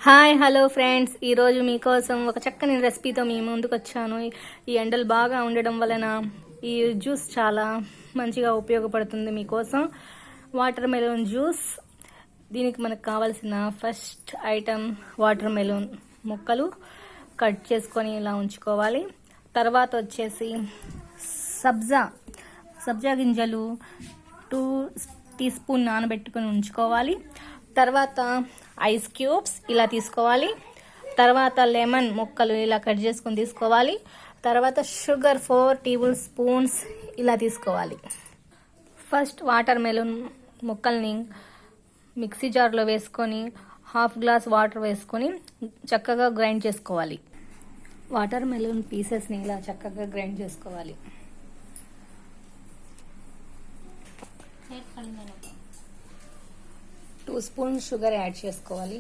Hi hello friends, ఈరోజు మీకోసం ఒక చక్కని రెసిపీతో మీ ముందుకు వచ్చాను. ఈ ఎండలు బాగా ఉండడం వలన ఈ జ్యూస్ చాలా మంచిగా ఉపయోగపడుతుంది మీకోసం. Water melon juice. దీనికి మనకు కావాల్సిన ఫస్ట్ ఐటమ్ వాటర్ మెలూన్ ముక్కలు కట్ చేసుకొని ఇలా ఉంచుకోవాలి. తర్వాత వచ్చేసి సబ్జా గింజలు 2 టీ స్పూన్ నానబెట్టుకొని ఉంచుకోవాలి. తర్వాత ఐస్ క్యూబ్స్ ఇలా తీసుకోవాలి. తర్వాత లెమన్ ముక్కలు ఇలా కట్ చేసుకొని తీసుకోవాలి. తర్వాత షుగర్ 4 టేబుల్ స్పూన్స్ ఇలా తీసుకోవాలి. ఫస్ట్ వాటర్ మెలూన్ ముక్కల్ని మిక్సీ జార్లో వేసుకొని 1/2 గ్లాస్ వాటర్ వేసుకొని చక్కగా గ్రైండ్ చేసుకోవాలి. వాటర్ మెలూన్ పీసెస్ని ఇలా చక్కగా గ్రైండ్ చేసుకోవాలి. టూ స్పూన్ షుగర్ యాడ్ చేసుకోవాలి.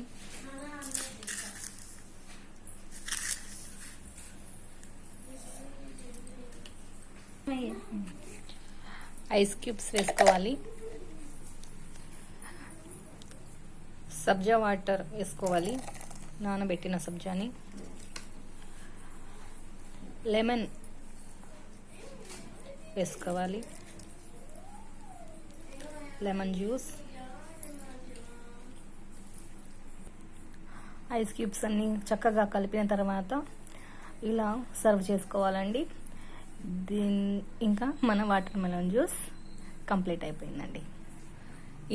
ఐస్ క్యూబ్స్ వేసుకోవాలి. సబ్జా వాటర్ వేసుకోవాలి, నానబెట్టిన సబ్జాని. లెమన్ వేసుకోవాలి, లెమన్ జ్యూస్. ఐస్ క్యూబ్స్ అన్ని చక్కగా కలిపిన తర్వాత ఇలా సర్వ్ చేసుకోవాలండి. ఇంకా మన వాటర్ మెలన్ జ్యూస్ కంప్లీట్ అయిపోయిందండి.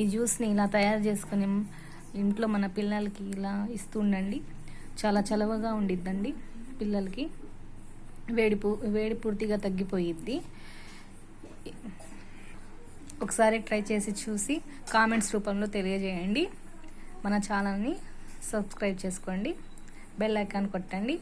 ఈ జ్యూస్ని ఇలా తయారు చేసుకుని ఇంట్లో మన పిల్లలకి ఇలా ఇస్తూ ఉండండి. చాలా చలవగా ఉండిద్దండి. పిల్లలకి వేడి పూర్తిగా తగ్గిపోయిద్ది. ఒకసారి ట్రై చేసి చూసి కామెంట్స్ రూపంలో తెలియజేయండి. మన ఛానల్ని సబ్స్క్రైబ్ చేసుకోండి, బెల్ ఐకాన్ కొట్టండి.